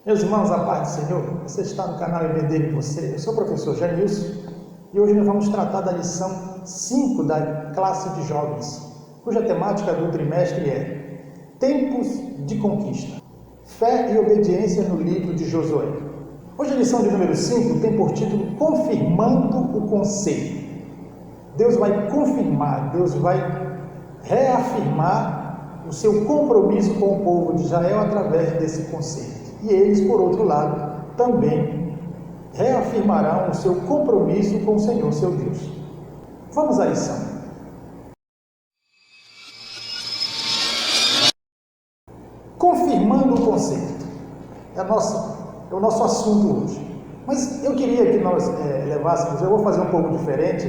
Meus irmãos, a paz do Senhor, você está no canal EBD de você. Eu sou o professor Janilson e hoje nós vamos tratar da lição 5 da classe de jovens, cuja temática do trimestre é Tempos de Conquista, Fé e Obediência no livro de Josué. Hoje a lição de número 5 tem por título Confirmando o Conceito. Deus vai confirmar, Deus vai reafirmar o seu compromisso com o povo de Israel através desse conceito. E eles, por outro lado, também reafirmarão o seu compromisso com o Senhor, seu Deus. Vamos à lição. Confirmando o conceito. É o nosso assunto hoje. Mas eu queria que nós levássemos, eu vou fazer um pouco diferente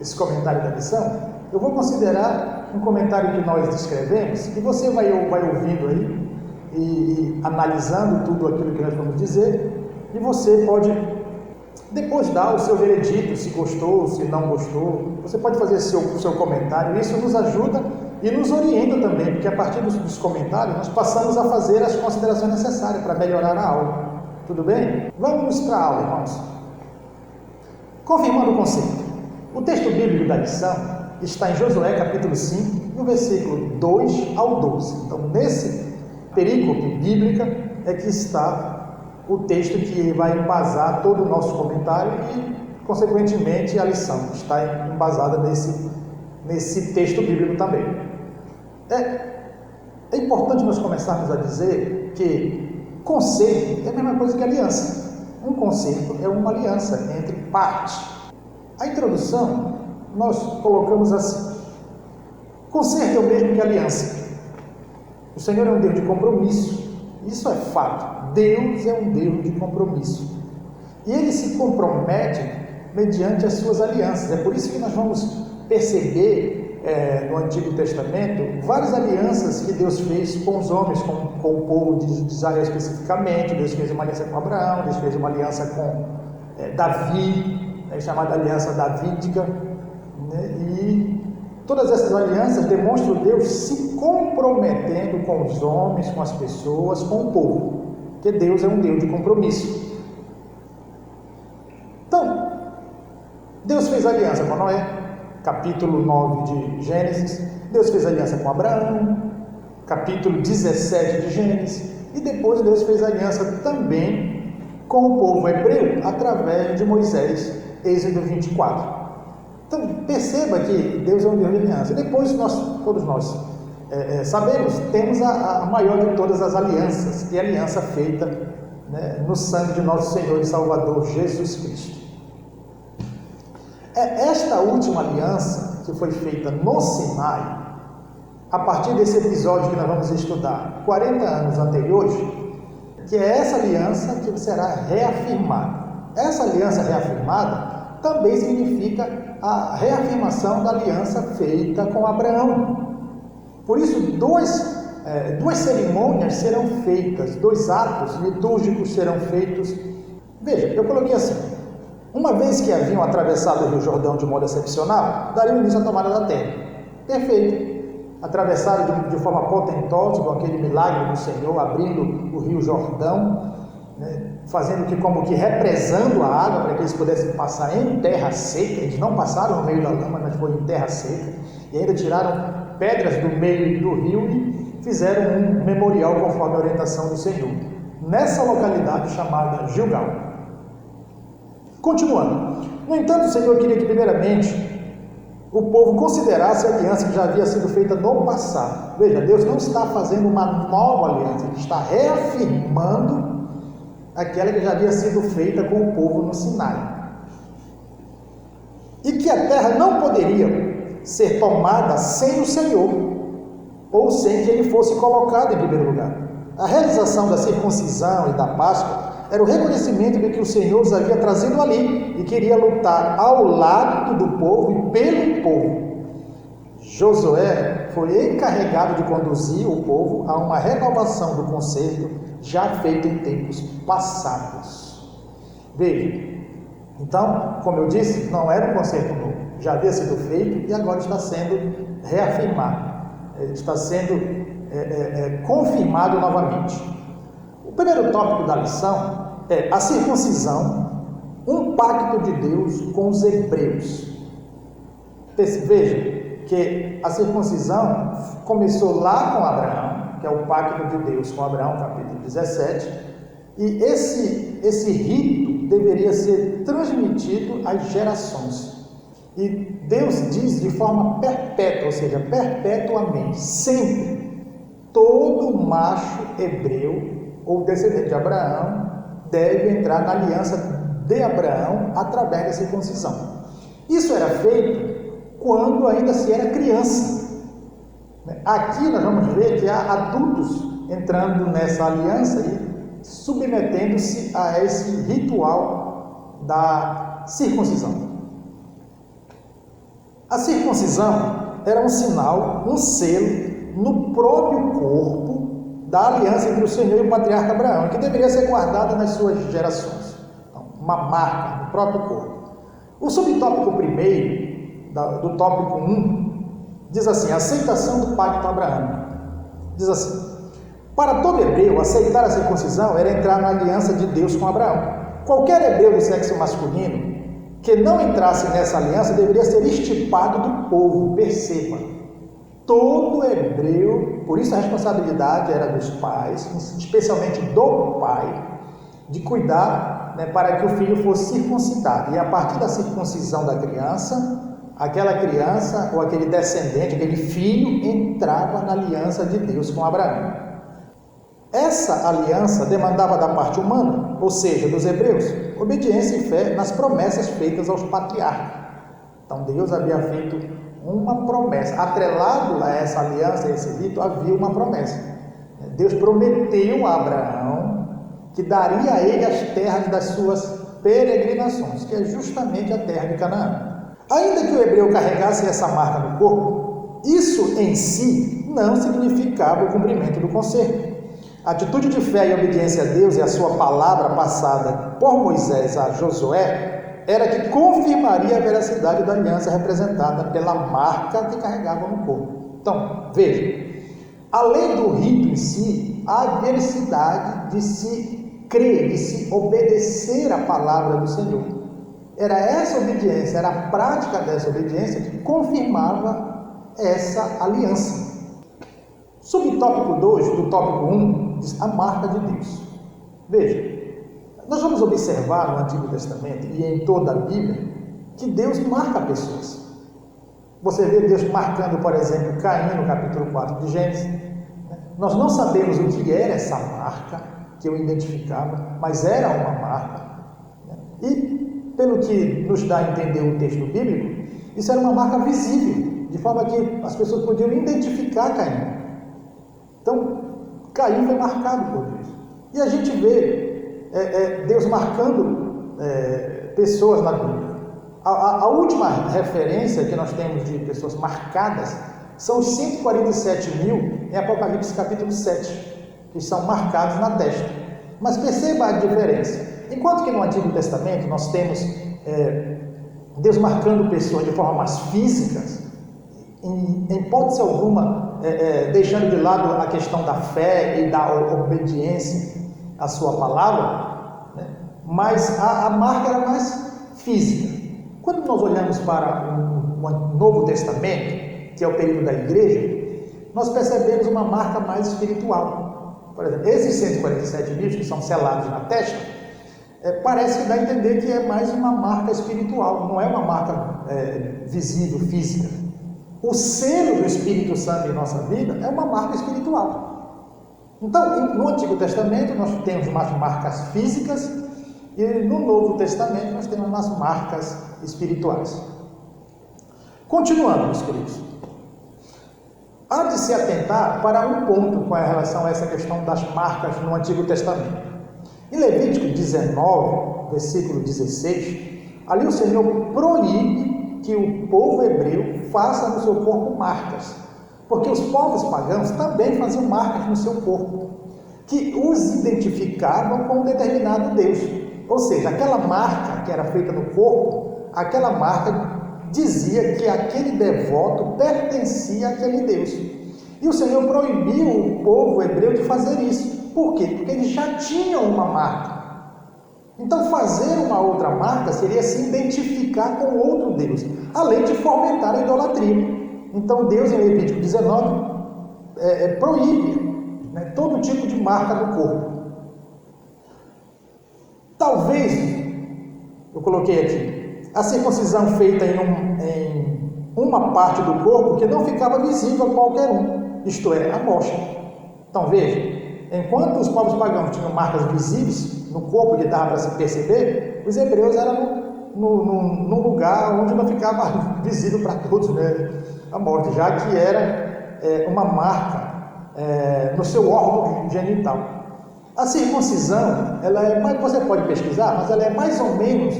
esse comentário da lição. Eu vou considerar um comentário que nós descrevemos, e você vai ouvindo aí, e analisando tudo aquilo que nós vamos dizer, e você pode depois dar o seu veredito, se gostou, se não gostou. Você pode fazer seu comentário. Isso nos ajuda e nos orienta também, porque a partir dos comentários nós passamos a fazer as considerações necessárias para melhorar a aula. Tudo bem? Vamos para a aula, irmãos. Confirmando o conceito. O texto bíblico da lição está em Josué capítulo 5, no versículo 2 ao 12. Então, nesse perícope bíblica é que está o texto que vai embasar todo o nosso comentário e, consequentemente, a lição está embasada nesse texto bíblico também. É importante nós começarmos a dizer que concerto é a mesma coisa que aliança. Um concerto é uma aliança entre partes. A introdução nós colocamos assim: concerto é o mesmo que aliança. O Senhor é um Deus de compromisso, isso é fato. Deus é um Deus de compromisso. E Ele se compromete mediante as suas alianças. É por isso que nós vamos perceber no Antigo Testamento várias alianças que Deus fez com os homens, com o povo de Israel especificamente. Deus fez uma aliança com Abraão, Deus fez uma aliança com Davi, chamada aliança davídica, né? E todas essas alianças demonstram Deus se comprometendo com os homens, com as pessoas, com o povo, porque Deus é um Deus de compromisso. Então, Deus fez aliança com Noé, capítulo 9 de Gênesis. Deus fez aliança com Abraão, capítulo 17 de Gênesis. E depois Deus fez aliança também com o povo hebreu, através de Moisés, Êxodo 24. Então, perceba que Deus é um Deus de aliança. E depois, todos nós sabemos, temos a maior de todas as alianças, que é a aliança feita, né, no sangue de nosso Senhor e Salvador, Jesus Cristo. Esta última aliança, que foi feita no Sinai, a partir desse episódio que nós vamos estudar, 40 anos anteriores, que é essa aliança que será reafirmada. Essa aliança reafirmada também significa a reafirmação da aliança feita com Abraão. Por isso, duas cerimônias serão feitas, 2 atos litúrgicos serão feitos. Veja, eu coloquei assim: uma vez que haviam atravessado o Rio Jordão de modo excepcional, dariam início à tomada da terra. Perfeito. Atravessaram de forma potentosa, com aquele milagre do Senhor, abrindo o Rio Jordão, né, fazendo como que represando a água para que eles pudessem passar em terra seca. Eles não passaram no meio da lama, mas foi em terra seca, e ainda tiraram pedras do meio do rio e fizeram um memorial conforme a orientação do Senhor, nessa localidade chamada Gilgal. Continuando. No entanto, o Senhor queria que primeiramente o povo considerasse a aliança que já havia sido feita no passado. Veja, Deus não está fazendo uma nova aliança, Ele está reafirmando aquela que já havia sido feita com o povo no Sinai. E que a terra não poderia ser tomada sem o Senhor, ou sem que Ele fosse colocado em primeiro lugar. A realização da circuncisão e da Páscoa era o reconhecimento de que o Senhor os havia trazido ali e queria lutar ao lado do povo e pelo povo. Josué foi encarregado de conduzir o povo a uma renovação do concerto já feito em tempos passados. Veja, então, como eu disse, não era um concerto novo, já havia sido feito e agora está sendo reafirmado, está sendo confirmado novamente. O primeiro tópico da lição é a circuncisão, um pacto de Deus com os hebreus. Veja que a circuncisão começou lá com Abraão, que é o pacto de Deus com Abraão, capítulo 17, e esse rito deveria ser transmitido às gerações. E Deus diz de forma perpétua, ou seja, perpetuamente, sempre, todo macho hebreu ou descendente de Abraão deve entrar na aliança de Abraão através da circuncisão. Isso era feito quando ainda se era criança. Aqui nós vamos ver que há adultos entrando nessa aliança e submetendo-se a esse ritual da circuncisão. A circuncisão era um sinal, um selo no próprio corpo da aliança entre o Senhor e o patriarca Abraão, que deveria ser guardada nas suas gerações. Então, uma marca no próprio corpo. O subtópico primeiro do tópico 1, diz assim: aceitação do pacto abraâmico. Diz assim: para todo hebreu, aceitar a circuncisão era entrar na aliança de Deus com Abraão. Qualquer hebreu do sexo masculino que não entrasse nessa aliança deveria ser extirpado do povo. Perceba, todo hebreu, por isso a responsabilidade era dos pais, especialmente do pai, de cuidar, para que o filho fosse circuncidado. E a partir da circuncisão da criança, aquela criança ou aquele descendente, aquele filho, entrava na aliança de Deus com Abraão. Essa aliança demandava da parte humana, ou seja, dos hebreus, obediência e fé nas promessas feitas aos patriarcas. Então Deus havia feito uma promessa, atrelado a essa aliança, a esse rito, havia uma promessa. Deus prometeu a Abraão que daria a ele as terras das suas peregrinações, que é justamente a terra de Canaã. Ainda que o hebreu carregasse essa marca no corpo, isso em si não significava o cumprimento do concerto. A atitude de fé e obediência a Deus e a sua palavra passada por Moisés a Josué era que confirmaria a veracidade da aliança representada pela marca que carregava no corpo. Então, veja, além do rito em si, há a necessidade de se crer, de se obedecer à palavra do Senhor. Era essa obediência, era a prática dessa obediência que confirmava essa aliança. Subtópico 2 do tópico 1 diz a marca de Deus. Veja, nós vamos observar no Antigo Testamento e em toda a Bíblia que Deus marca pessoas. Você vê Deus marcando, por exemplo, Caim no capítulo 4 de Gênesis. Nós não sabemos o que era essa marca que eu identificava, mas era uma marca. E, pelo que nos dá a entender o texto bíblico, isso era uma marca visível, de forma que as pessoas podiam identificar Caim. Então, Caim foi marcado por Deus. E a gente vê Deus marcando pessoas na Bíblia. A última referência que nós temos de pessoas marcadas são os 147 mil em Apocalipse capítulo 7, que são marcados na testa. Mas perceba a diferença. Enquanto que no Antigo Testamento nós temos Deus marcando pessoas de forma mais físicas, em hipótese alguma deixando de lado a questão da fé e da obediência à sua palavra, mas a marca era mais física. Quando nós olhamos para o Novo Testamento, que é o período da igreja, nós percebemos uma marca mais espiritual. Por exemplo, esses 147 mil que são selados na testa, parece que dá a entender que é mais uma marca espiritual, não é uma marca visível, física. O selo do Espírito Santo em nossa vida é uma marca espiritual. Então, no Antigo Testamento nós temos umas marcas físicas e no Novo Testamento nós temos umas marcas espirituais. Continuando, meus queridos. Há de se atentar para um ponto com relação a essa questão das marcas no Antigo Testamento. Em Levítico 19, versículo 16, ali o Senhor proíbe que o povo hebreu faça no seu corpo marcas, porque os povos pagãos também faziam marcas no seu corpo, que os identificavam com um determinado Deus. Ou seja, aquela marca que era feita no corpo, aquela marca dizia que aquele devoto pertencia àquele Deus. E o Senhor proibiu o povo hebreu de fazer isso. Por quê? Porque eles já tinham uma marca. Então fazer uma outra marca seria se identificar com outro Deus, além de fomentar a idolatria. Então Deus, em Levítico 19, proíbe, né, todo tipo de marca no corpo. Talvez, eu coloquei aqui, a circuncisão feita em uma parte do corpo que não ficava visível a qualquer um, isto é, a mocha. Então veja, enquanto os povos pagãos tinham marcas visíveis no corpo que dava para se perceber, os hebreus eram num lugar onde não ficava visível para todos, né, a morte, já que era uma marca no seu órgão genital. A circuncisão, você pode pesquisar, mas ela é mais ou menos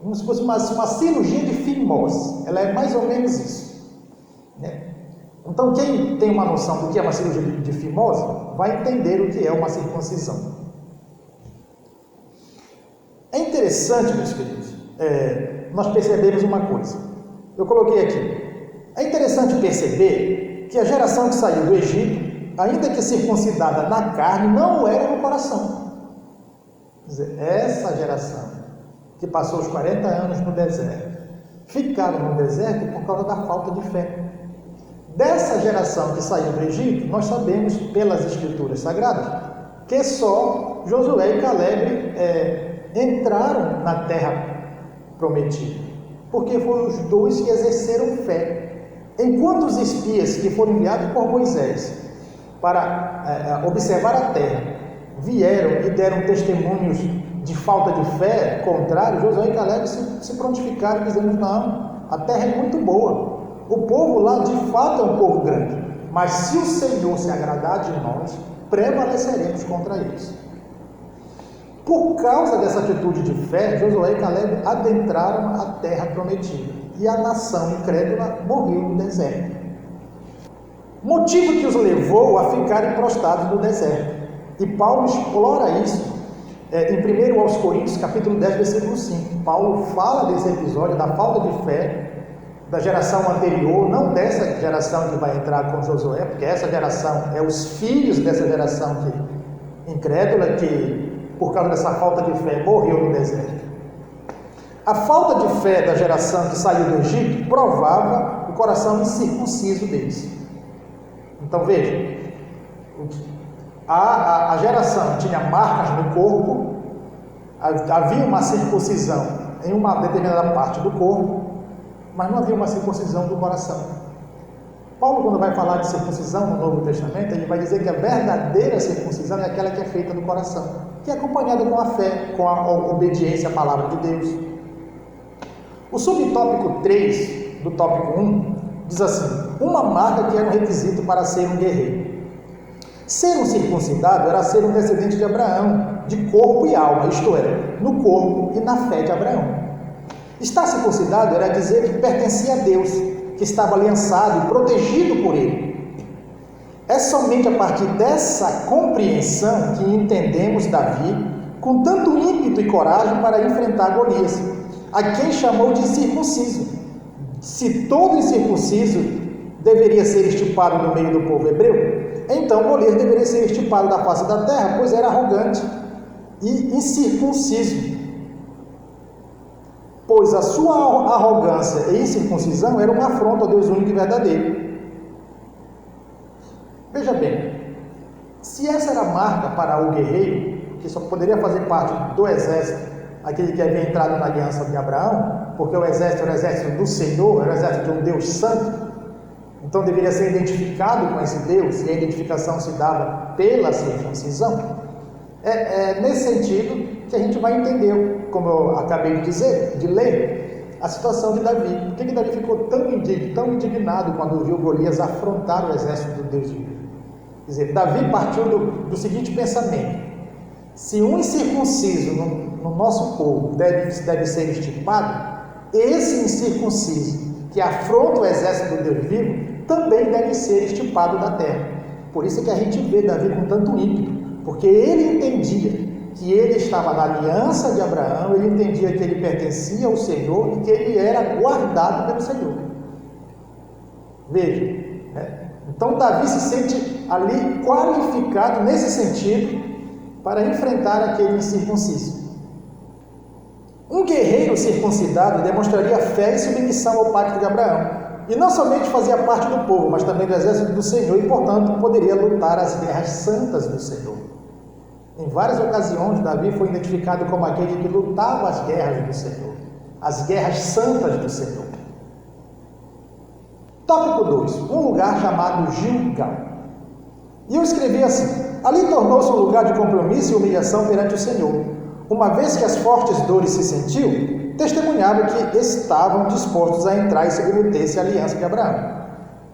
como se fosse uma cirurgia de fimose. Ela é mais ou menos isso, né? Então, quem tem uma noção do que é uma cirurgia de fimose, vai entender o que é uma circuncisão. É interessante, meus queridos, nós percebemos uma coisa. Eu coloquei aqui. É interessante perceber que a geração que saiu do Egito, ainda que circuncidada na carne, não era no coração. Quer dizer, essa geração que passou os 40 anos no deserto, ficaram no deserto por causa da falta de fé. Dessa geração que saiu do Egito, nós sabemos pelas Escrituras Sagradas que só Josué e Caleb entraram na terra prometida, porque foram os dois que exerceram fé. Enquanto os espias que foram enviados por Moisés para observar a terra vieram e deram testemunhos de falta de fé contrário, Josué e Caleb se prontificaram dizendo: não, a terra é muito boa, o povo lá de fato é um povo grande, mas se o Senhor se agradar de nós, prevaleceremos contra eles. Por causa dessa atitude de fé, Josué e Caleb adentraram a terra prometida e a nação incrédula morreu no deserto. Motivo que os levou a ficarem prostrados no deserto. E Paulo explora isso em 1 aos Coríntios, capítulo 10, versículo 5. Paulo fala desse episódio da falta de fé da geração anterior, não dessa geração que vai entrar com Josué, porque essa geração é os filhos dessa geração incrédula que, por causa dessa falta de fé, morreu no deserto. A falta de fé da geração que saiu do Egito provava o coração incircunciso deles. Então veja, a geração tinha marcas no corpo, havia uma circuncisão em uma determinada parte do corpo, mas não havia uma circuncisão do coração. Paulo, quando vai falar de circuncisão no Novo Testamento, ele vai dizer que a verdadeira circuncisão é aquela que é feita no coração, que é acompanhada com a fé, com a obediência à palavra de Deus. O subtópico 3 do tópico 1 diz assim: uma marca que era um requisito para ser um guerreiro. Ser um circuncidado era ser um descendente de Abraão, de corpo e alma, isto é, no corpo e na fé de Abraão. Estar circuncidado era dizer que pertencia a Deus, que estava aliançado e protegido por Ele. É somente a partir dessa compreensão que entendemos Davi com tanto ímpeto e coragem para enfrentar Golias, a quem chamou de incircunciso. Se todo incircunciso deveria ser extirpado no meio do povo hebreu, então Golias deveria ser extirpado da face da terra, pois era arrogante e incircunciso. Pois a sua arrogância e incircuncisão era uma afronta ao Deus único e verdadeiro. Veja bem, se essa era a marca para o guerreiro, que só poderia fazer parte do exército, aquele que havia entrado na aliança de Abraão, porque o exército era o exército do Senhor, era o exército de um Deus santo, então deveria ser identificado com esse Deus, e a identificação se dava pela circuncisão. É nesse sentido que a gente vai entender, como eu acabei de dizer, de ler, a situação de Davi. Por que Davi ficou tão indignado quando viu Golias afrontar o exército do Deus vivo? Quer dizer, Davi partiu do seguinte pensamento: se um incircunciso no nosso povo deve ser extirpado, esse incircunciso que afronta o exército do Deus vivo também deve ser extirpado da terra. Por isso é que a gente vê Davi com tanto ímpeto, porque ele entendia que ele estava na aliança de Abraão, ele entendia que ele pertencia ao Senhor e que ele era guardado pelo Senhor. Veja, então Davi se sente ali qualificado nesse sentido para enfrentar aquele incircunciso. Um guerreiro circuncidado demonstraria fé e submissão ao pacto de Abraão, e não somente fazia parte do povo, mas também do exército do Senhor, e portanto poderia lutar as guerras santas do Senhor. Em várias ocasiões, Davi foi identificado como aquele que lutava as guerras do Senhor, as guerras santas do Senhor. Tópico 2. Um lugar chamado Gilgal. E eu escrevi assim: ali tornou-se um lugar de compromisso e humilhação perante o Senhor, uma vez que as fortes dores se sentiu, testemunhava que estavam dispostos a entrar e submeter-se à aliança de Abraão.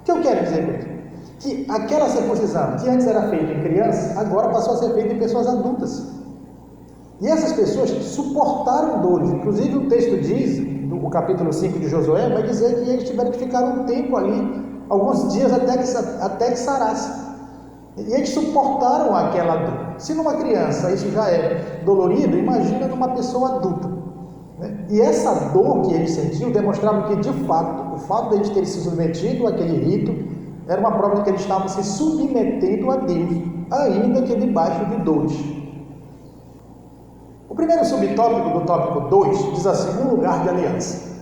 O que eu quero dizer com isso? Que aquela circuncisão que antes era feita em crianças, agora passou a ser feita em pessoas adultas. E essas pessoas suportaram dores. Inclusive o texto diz, o capítulo 5 de Josué, vai dizer que eles tiveram que ficar um tempo ali, alguns dias até que sarasse. E eles suportaram aquela dor. Se numa criança isso já é dolorido, imagina numa pessoa adulta. E essa dor que eles sentiam demonstrava que, de fato, o fato de eles terem se submetido àquele rito era uma prova de que eles estavam se submetendo a Deus, ainda que debaixo de dores. O primeiro subtópico do tópico 2 diz assim: um lugar de aliança.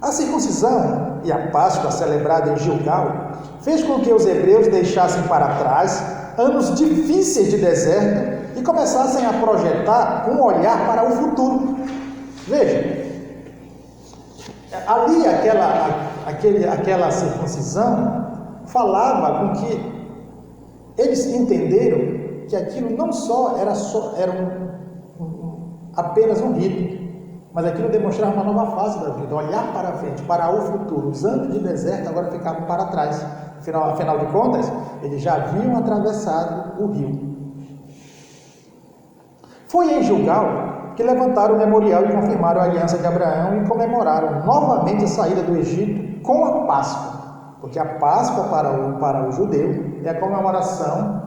A circuncisão e a Páscoa celebrada em Gilgal fez com que os hebreus deixassem para trás anos difíceis de deserto e começassem a projetar um olhar para o futuro. Veja, ali aquela circuncisão falava com que eles entenderam que aquilo não só era apenas um rito, mas aquilo demonstrava uma nova fase da vida, olhar para frente, para o futuro. Os anos de deserto agora ficavam para trás. Afinal de contas, eles já haviam atravessado o rio. Foi em Gilgal que levantaram o memorial e confirmaram a aliança de Abraão e comemoraram novamente a saída do Egito com a Páscoa. Porque a Páscoa para o judeu é a comemoração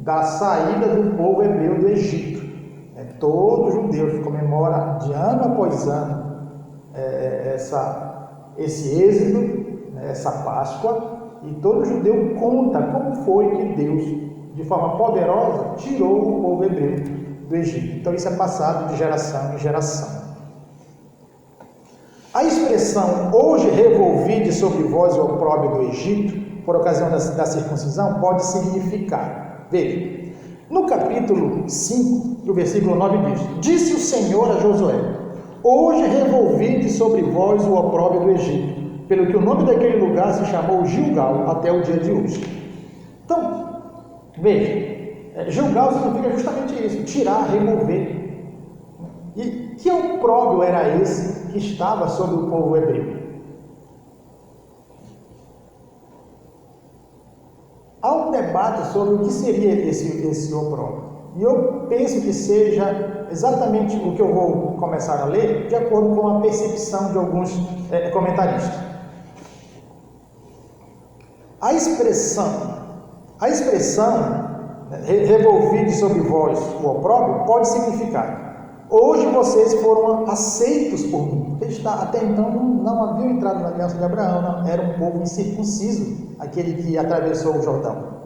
da saída do povo hebreu do Egito. Todo judeu comemora de ano após ano esse êxodo, essa Páscoa, e todo judeu conta como foi que Deus, de forma poderosa, tirou o povo hebreu do Egito. Então isso é passado de geração em geração. A expressão hoje revolvide sobre vós o opróbrio do Egito, por ocasião da circuncisão, pode significar, veja, no capítulo 5, o versículo 9 diz: disse o Senhor a Josué: hoje revolvide sobre vós o opróbrio do Egito, pelo que o nome daquele lugar se chamou Gilgal até o dia de hoje. Então, veja, Gilgal significa justamente isso, tirar, remover. E que opróbrio era esse que estava sobre o povo hebreu? Há um debate sobre o que seria esse opróbrio. E eu penso que seja exatamente o que eu vou começar a ler, de acordo com a percepção de alguns comentaristas. A expressão revolvide sobre vós o opróbrio pode significar: hoje vocês foram aceitos por mim. Eles até então não haviam entrado na aliança de Abraão, não. Era um povo incircunciso, aquele que atravessou o Jordão.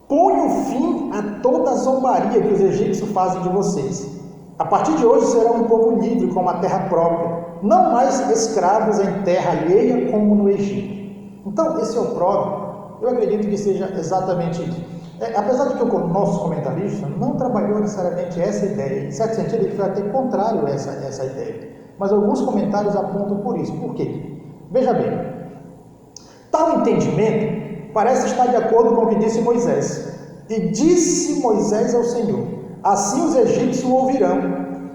Ponham fim a toda a zombaria que os egípcios fazem de vocês. A partir de hoje serão um povo livre, com uma terra própria, não mais escravos em terra alheia como no Egito. Então, esse opróbrio, eu acredito que seja exatamente isso. Apesar de que o nosso comentarista não trabalhou necessariamente essa ideia, em certo sentido ele foi até contrário a essa ideia, mas alguns comentários apontam por isso. Por quê? Veja bem, tal entendimento parece estar de acordo com o que disse Moisés. E disse Moisés ao Senhor: assim os egípcios o ouvirão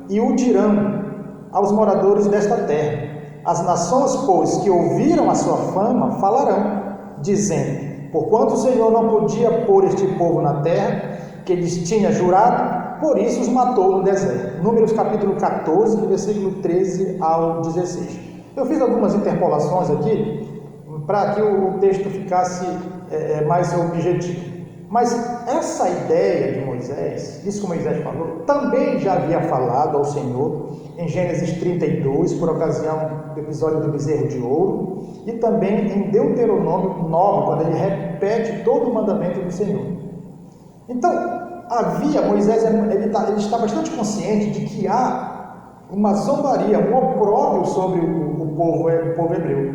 e o dirão aos moradores desta terra. As nações, pois, que ouviram a sua fama, falarão, dizendo: porquanto o Senhor não podia pôr este povo na terra que lhes tinha jurado, por isso os matou no deserto. Números capítulo 14, do versículo 13 ao 16. Eu fiz algumas interpolações aqui para que o texto ficasse mais objetivo. Mas essa ideia de Moisés, isso que Moisés falou, também já havia falado ao Senhor em Gênesis 32, por ocasião do episódio do bezerro de ouro, e também em Deuteronômio 9, quando ele repete todo o mandamento do Senhor. Então, Moisés ele está bastante consciente de que há uma zombaria, um opróbrio sobre o povo hebreu,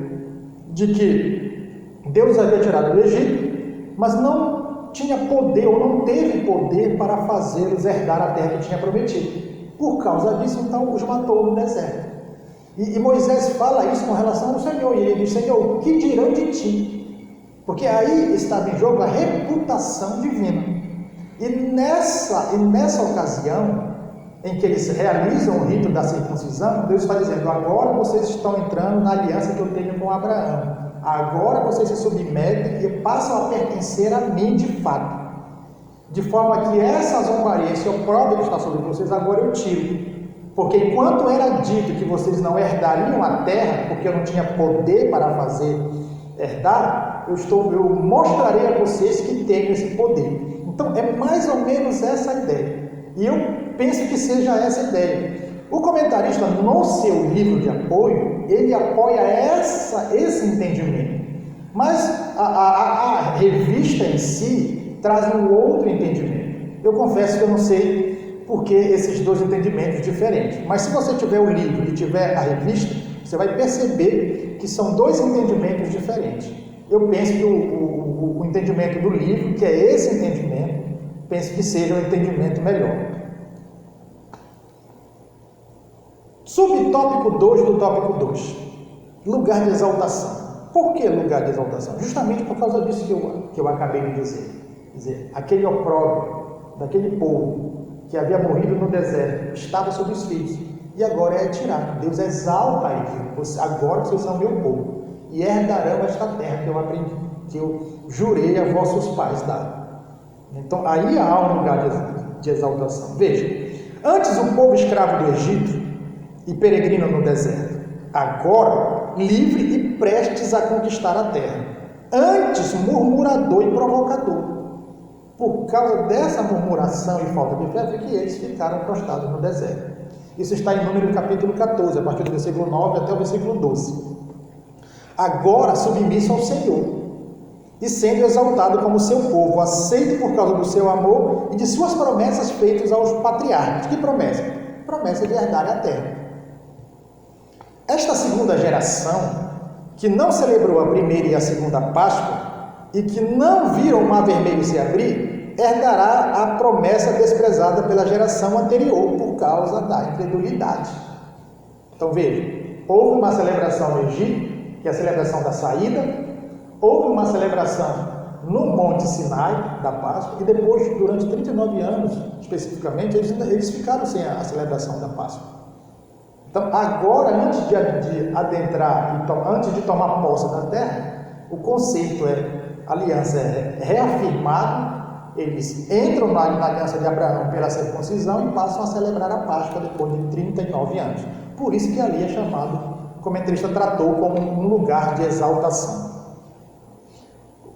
de que Deus havia tirado do Egito, mas não tinha poder ou não teve poder para fazê-los herdar a terra que tinha prometido. Por causa disso, então, os matou no deserto. E Moisés fala isso com relação ao Senhor, e ele diz: Senhor, o que dirão de ti? Porque aí estava em jogo a reputação divina. E nessa ocasião, em que eles realizam o rito da circuncisão, Deus está dizendo: agora vocês estão entrando na aliança que eu tenho com Abraão. Agora vocês se submetem e passam a pertencer a mim de fato. De forma que essa zombaria, esse opróbrio que está sobre vocês, agora eu tiro. Porque enquanto era dito que vocês não herdariam a terra, porque eu não tinha poder para fazer herdar, eu mostrarei a vocês que tenho esse poder. Então é mais ou menos essa ideia. E eu penso que seja essa ideia. O comentarista, no seu livro de apoio, ele apoia esse entendimento. Mas a revista em si traz um outro entendimento. Eu confesso que eu não sei por que esses dois entendimentos diferentes. Mas se você tiver o livro e tiver a revista, você vai perceber que são dois entendimentos diferentes. Eu penso que o entendimento do livro, que é esse entendimento, penso que seja um entendimento melhor. Subtópico 2 do tópico 2. Lugar de exaltação. Por que lugar de exaltação? Justamente por causa disso que eu acabei de dizer. Quer dizer, aquele opróbrio daquele povo que havia morrido no deserto estava sobre os filhos e agora é tirado. Deus exalta eles. Agora vocês são meu povo e herdarão esta terra que eu aprendi, que eu jurei a vossos pais dar. Então aí há um lugar de exaltação. Veja, antes o povo escravo do Egito e peregrino no deserto, agora livre e prestes a conquistar a terra, antes murmurador e provocador. Por causa dessa murmuração e falta de fé, foi que eles ficaram prostrados no deserto. Isso está em Número capítulo 14, a partir do versículo 9 até o versículo 12. Agora submisso ao Senhor, e sendo exaltado como seu povo, aceito por causa do seu amor e de suas promessas feitas aos patriarcas. Que promessa? Promessa de herdar a terra. Esta segunda geração, que não celebrou a primeira e a segunda Páscoa, e que não viram o mar vermelho se abrir, herdará a promessa desprezada pela geração anterior por causa da incredulidade. Então veja, houve uma celebração no Egito, que é a celebração da saída, houve uma celebração no Monte Sinai da Páscoa, e depois, durante 39 anos, especificamente, eles ficaram sem a celebração da Páscoa. Então, agora, antes de adentrar, antes de tomar posse da terra, o conceito a aliança é reafirmada, eles entram na aliança de Abraão pela circuncisão e passam a celebrar a Páscoa depois de 39 anos. Por isso que ali é chamado, o comentarista tratou como um lugar de exaltação.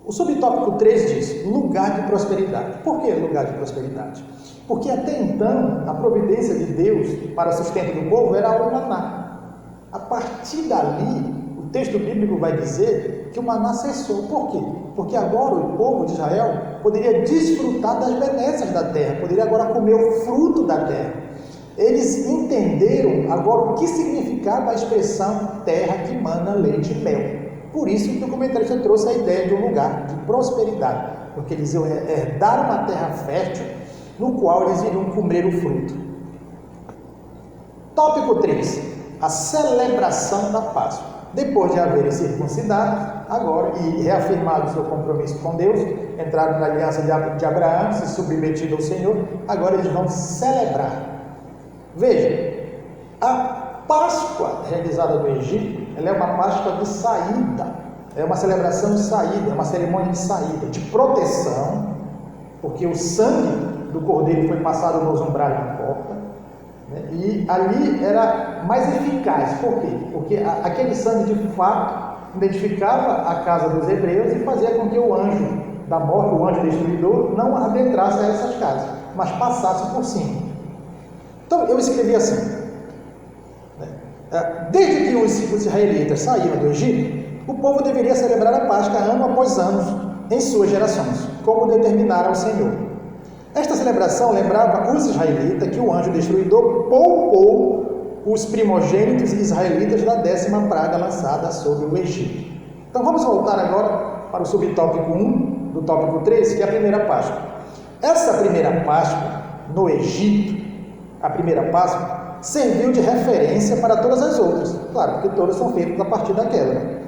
O subtópico 3 diz, lugar de prosperidade. Por que lugar de prosperidade? Porque até então, a providência de Deus para o sustento do povo era o maná. A partir dali, o texto bíblico vai dizer que o maná cessou. Por quê? Porque agora o povo de Israel poderia desfrutar das benesses da terra, poderia agora comer o fruto da terra. Eles entenderam agora o que significava a expressão terra que mana leite e mel. Por isso que o comentarista trouxe a ideia de um lugar de prosperidade, porque eles iam herdar uma terra fértil, no qual eles iriam comer o fruto. Tópico 3. A celebração da Páscoa. Depois de haverem circuncidado, agora, e reafirmado o seu compromisso com Deus, entraram na aliança de Abraão, se submetido ao Senhor, agora eles vão celebrar. Veja, a Páscoa realizada no Egito, ela é uma Páscoa de saída, é uma celebração de saída, é uma cerimônia de saída, de proteção, porque o sangue do cordeiro foi passado nos umbrais da porta, né? E ali era mais eficaz. Por quê? Porque aquele sangue de fato identificava a casa dos hebreus e fazia com que o anjo da morte, o anjo destruidor, não adentrasse a essas casas, mas passasse por cima. Então, eu escrevi assim: desde que os israelitas saíram do Egito, o povo deveria celebrar a Páscoa ano após ano em suas gerações, como determinara o Senhor. Esta celebração lembrava os israelitas que o anjo destruidor poupou os primogênitos israelitas da 10ª praga lançada sobre o Egito. Então vamos voltar agora para o subtópico 1 do tópico 3, que é a primeira Páscoa. Essa primeira Páscoa no Egito, a primeira Páscoa, serviu de referência para todas as outras. Claro, porque todas são feitas a partir daquela.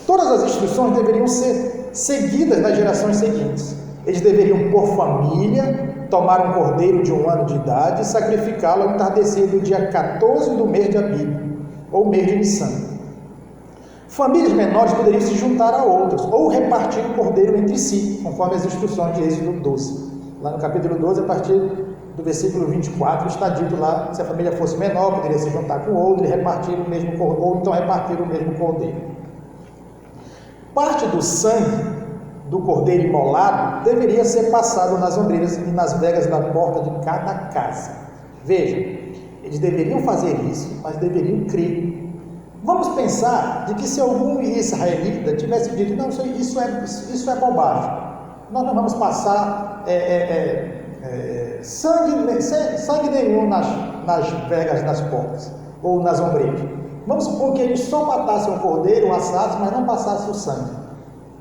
Todas as instruções deveriam ser seguidas nas gerações seguintes. Eles deveriam, por família, tomar um cordeiro de 1 ano de idade e sacrificá-lo ao entardecer do dia 14 do mês de Abib, ou mês de Nissan. Famílias menores poderiam se juntar a outras, ou repartir o cordeiro entre si, conforme as instruções de Êxodo 12. Lá no capítulo 12, a partir do versículo 24, está dito lá, se a família fosse menor, poderia se juntar com outro e repartir o mesmo cordeiro, ou então repartir o mesmo cordeiro. Parte do sangue do cordeiro imolado deveria ser passado nas ombreiras e nas vegas da porta de cada casa. Veja, eles deveriam fazer isso, mas deveriam crer. Vamos pensar de que se algum israelita tivesse dito: não, isso é bobagem, nós não vamos passar sangue nenhum nas vegas das portas ou nas ombreiras. Vamos supor que eles só matassem o cordeiro, assassem, mas não passassem o sangue.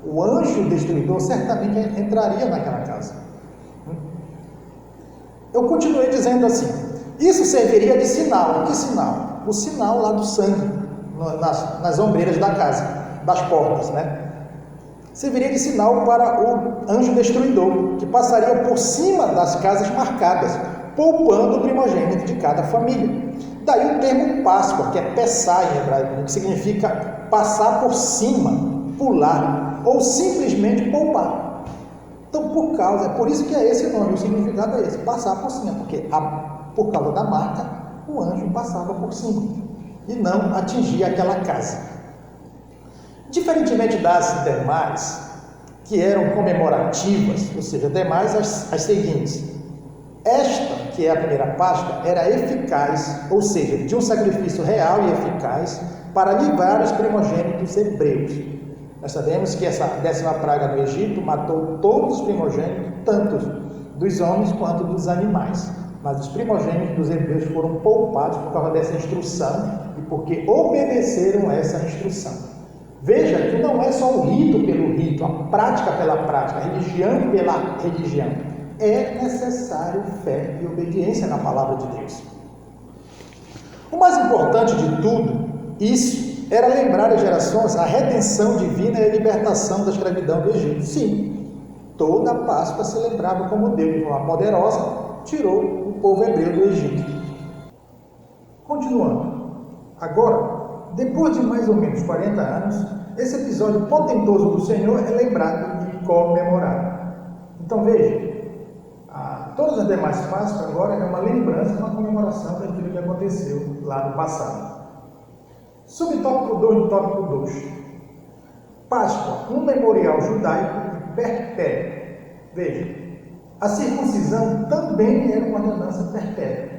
O anjo destruidor certamente entraria naquela casa. Eu continuei dizendo assim: isso serviria de sinal. Que sinal? O sinal lá do sangue nas ombreiras da casa, das portas, né? Serviria de sinal para o anjo destruidor, que passaria por cima das casas marcadas, poupando o primogênito de cada família. Daí o termo Páscoa, que é Pessá em hebraico, que significa passar por cima, pular, ou simplesmente poupar. Então, é por isso que é esse nome, o significado é esse, passar por cima, porque por causa da marca, o anjo passava por cima e não atingia aquela casa. Diferentemente das demais, que eram comemorativas, ou seja, demais as seguintes, esta, que é a primeira Páscoa, era eficaz, ou seja, de um sacrifício real e eficaz para livrar os primogênitos hebreus. Nós sabemos que essa 10ª praga no Egito matou todos os primogênitos, tanto dos homens quanto dos animais. Mas os primogênitos dos hebreus foram poupados por causa dessa instrução e porque obedeceram essa instrução. Veja que não é só o rito pelo rito, a prática pela prática, a religião pela religião. É necessário fé e obediência na palavra de Deus. O mais importante de tudo isso era lembrar as gerações a redenção divina e a libertação da escravidão do Egito. Sim, toda a Páscoa se lembrava como Deus, de forma poderosa, tirou o povo hebreu do Egito. Continuando. Agora, depois de mais ou menos 40 anos, esse episódio potentoso do Senhor é lembrado e comemorado. Então veja, todas as demais Páscoas agora é uma lembrança, uma comemoração daquilo que aconteceu lá no passado. Subtópico 2 do tópico 2. Páscoa, um memorial judaico perpétuo. Veja, a circuncisão também era uma ordenança perpétua.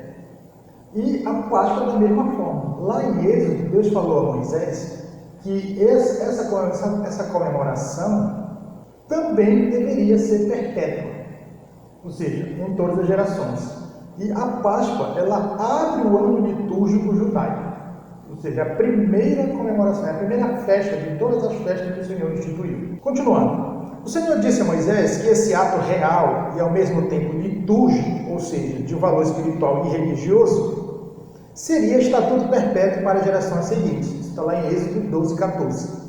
E a Páscoa da mesma forma. Lá em Êxodo, Deus falou a Moisés que essa comemoração também deveria ser perpétua. Ou seja, em todas as gerações. E a Páscoa, ela abre o ano litúrgico judaico. Ou seja, a primeira comemoração, a primeira festa de todas as festas que o Senhor instituiu. Continuando. O Senhor disse a Moisés que esse ato real e ao mesmo tempo litúrgico, ou seja, de valor espiritual e religioso, seria estatuto perpétuo para as gerações seguintes. Isso está lá em Êxodo 12:14.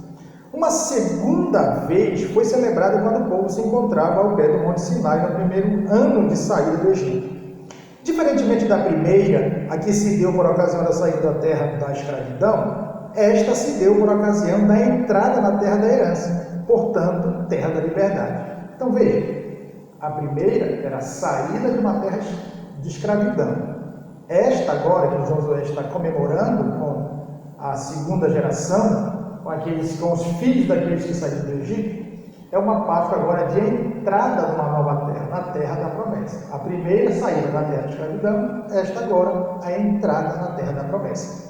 Uma segunda vez foi celebrada quando o povo se encontrava ao pé do Monte Sinai no primeiro ano de saída do Egito. Diferentemente da primeira, a que se deu por ocasião da saída da terra da escravidão, esta se deu por ocasião da entrada na terra da herança, portanto, terra da liberdade. Então veja, a primeira era a saída de uma terra de escravidão. Esta agora, que Josué está comemorando com a segunda geração, com os filhos daqueles que saíram do Egito, é uma Páscoa agora de entrada numa nova terra, na terra da promessa. A primeira saída da terra da escravidão, esta agora, a entrada na terra da promessa.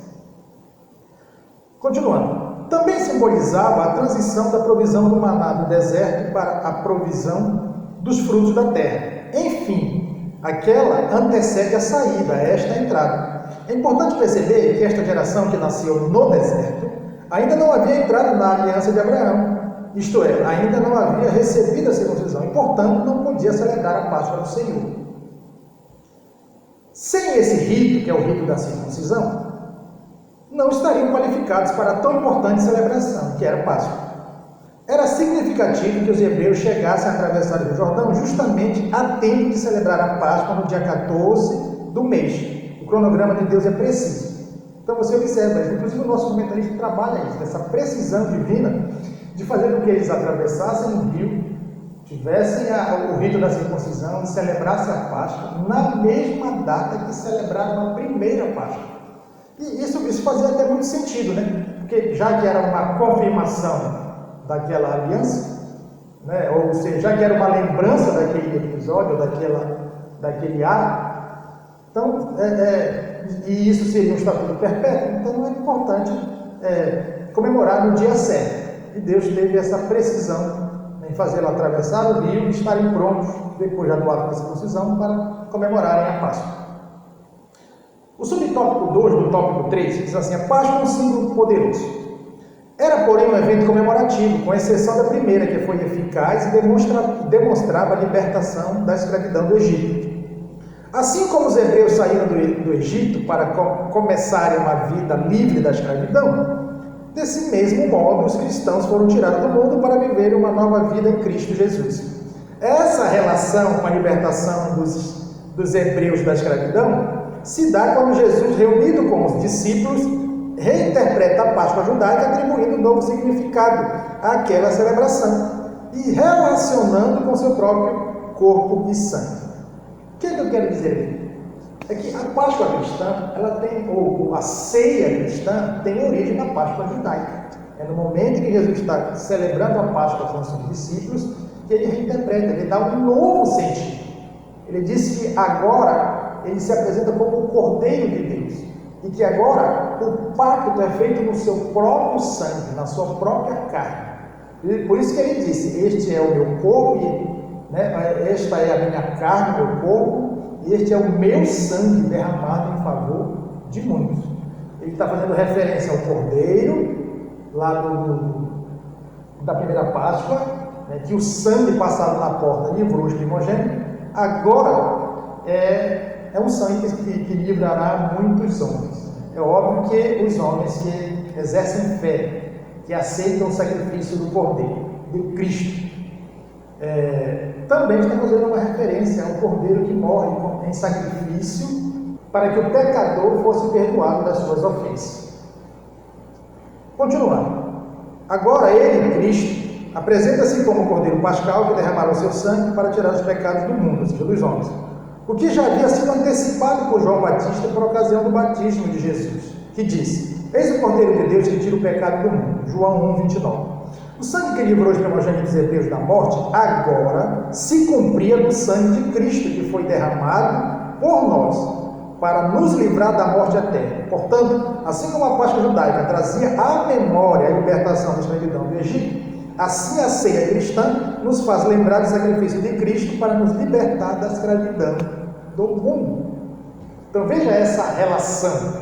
Continuando. Também simbolizava a transição da provisão do maná do deserto para a provisão dos frutos da terra. Enfim, aquela antecede a saída, esta a entrada. É importante perceber que esta geração que nasceu no deserto ainda não havia entrado na aliança de Abraão, isto é, ainda não havia recebido a circuncisão e, portanto, não podia celebrar a Páscoa do Senhor. Sem esse rito, que é o rito da circuncisão, não estariam qualificados para tão importante celebração, que era a Páscoa. Era significativo que os hebreus chegassem a atravessar o Jordão justamente a tempo de celebrar a Páscoa no dia 14 do mês. O cronograma de Deus é preciso. Então você observa, inclusive o nosso comentarista trabalha isso, essa precisão divina de fazer com que eles atravessassem o rio, tivessem o rito da circuncisão, celebrassem a Páscoa na mesma data que celebraram a primeira Páscoa. E isso fazia até muito sentido, né? Porque já que era uma confirmação daquela aliança, né? Ou seja, já que era uma lembrança daquele episódio, daquele ato, então, e isso seria um estatuto perpétuo, então é importante comemorar no dia certo. E Deus teve essa precisão em fazê-lo atravessar o rio e estarem prontos, depois já do ato da circuncisão, para comemorarem a Páscoa. O subtópico 2 do tópico 3 diz assim: a Páscoa é um símbolo poderoso. Era, porém, um evento comemorativo, com exceção da primeira, que foi eficaz e demonstrava a libertação da escravidão do Egito. Assim como os hebreus saíram do Egito para começarem uma vida livre da escravidão, desse mesmo modo os cristãos foram tirados do mundo para viver uma nova vida em Cristo Jesus. Essa relação com a libertação dos hebreus da escravidão se dá quando Jesus, reunido com os discípulos, reinterpreta a Páscoa judaica, atribuindo um novo significado àquela celebração e relacionando com seu próprio corpo e sangue. O que eu quero dizer aqui? É que a Páscoa cristã, ou a ceia cristã, tem origem na Páscoa judaica. É no momento em que Jesus está celebrando a Páscoa com os seus discípulos que ele reinterpreta, ele dá um novo sentido. Ele diz que agora ele se apresenta como o Cordeiro de Deus e que agora o pacto é feito no seu próprio sangue, na sua própria carne. E por isso que ele disse: este é o meu corpo, esta é a minha carne, o meu corpo, e este é o meu sangue derramado em favor de muitos. Ele está fazendo referência ao Cordeiro, lá da primeira Páscoa, que o sangue passado na porta livrou os primogênitos. Agora é um sangue que livrará muitos homens. É óbvio que os homens que exercem fé, que aceitam o sacrifício do Cordeiro, de Cristo, também está fazendo uma referência ao Cordeiro que morre em sacrifício para que o pecador fosse perdoado das suas ofensas. Continuando. Agora ele, Cristo, apresenta-se como o Cordeiro Pascal que derramará o seu sangue para tirar os pecados do mundo, ou seja, dos homens. O que já havia sido antecipado por João Batista por ocasião do batismo de Jesus, que disse: eis o Cordeiro de Deus que tira o pecado do mundo. João 1:29. O sangue que livrou os primogênitos hebreus da morte, agora se cumpria no sangue de Cristo, que foi derramado por nós, para nos livrar da morte eterna. Portanto, assim como a Páscoa judaica trazia à memória a libertação da escravidão do Egito, assim a ceia cristã nos faz lembrar do sacrifício de Cristo para nos libertar da escravidão do mundo. Então veja essa relação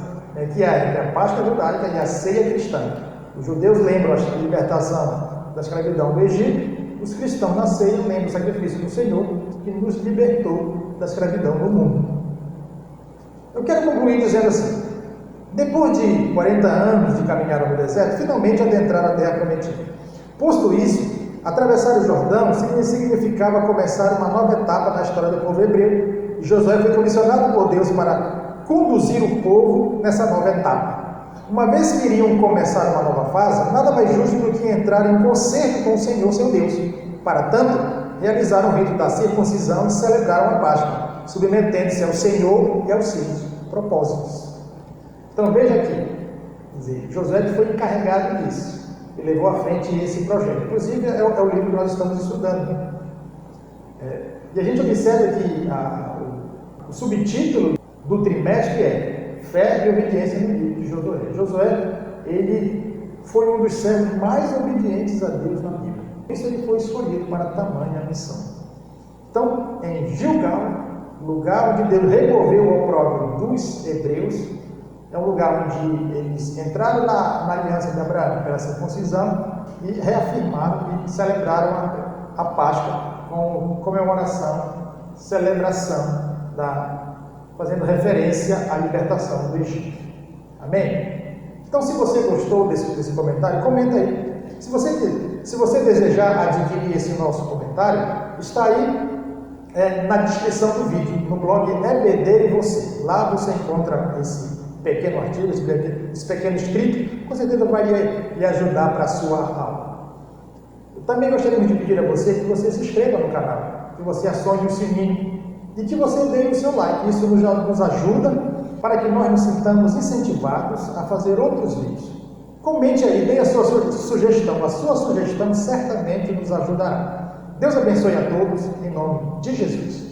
que há entre a Páscoa judaica e a ceia cristã. Os judeus lembram a libertação da escravidão do Egito, os cristãos na ceia lembram o sacrifício do Senhor que nos libertou da escravidão do mundo. Eu quero concluir dizendo assim: depois de 40 anos de caminhada no deserto, finalmente adentraram a terra prometida. Posto isso, atravessar o Jordão significava começar uma nova etapa na história do povo hebreu, e Josué foi comissionado por Deus para conduzir o povo nessa nova etapa. Uma vez que iriam começar uma nova fase, nada mais justo do que entrar em concerto com o Senhor, seu Deus. Para tanto, realizaram o rito da circuncisão e celebraram a Páscoa, submetendo-se ao Senhor e aos seus propósitos. Então veja aqui, Josué foi encarregado disso. que levou à frente esse projeto. Inclusive, é o livro que nós estamos estudando. E a gente observa que o subtítulo do trimestre é Fé e Obediência no livro de Josué. Josué, ele foi um dos servos mais obedientes a Deus na Bíblia. Por isso ele foi escolhido para tamanha missão. Então, em Gilgal, lugar onde Deus removeu o opróbrio dos hebreus, é um lugar onde eles entraram na aliança de Abraão pela circuncisão e reafirmaram e celebraram a Páscoa com comemoração, celebração, fazendo referência à libertação do Egito. Amém? Então, se você gostou desse comentário, comenta aí. Se você desejar adquirir esse nosso comentário, está aí na descrição do vídeo, no blog EBD e Você. Lá você encontra esse pequeno artigo, esse pequeno escrito, com certeza vai lhe ajudar para a sua aula. Eu também gostaria de pedir a você que você se inscreva no canal, que você acione o sininho e que você dê o seu like. Isso nos ajuda para que nós nos sintamos incentivados a fazer outros vídeos. Comente aí, dê a sua sugestão. A sua sugestão certamente nos ajudará. Deus abençoe a todos, em nome de Jesus.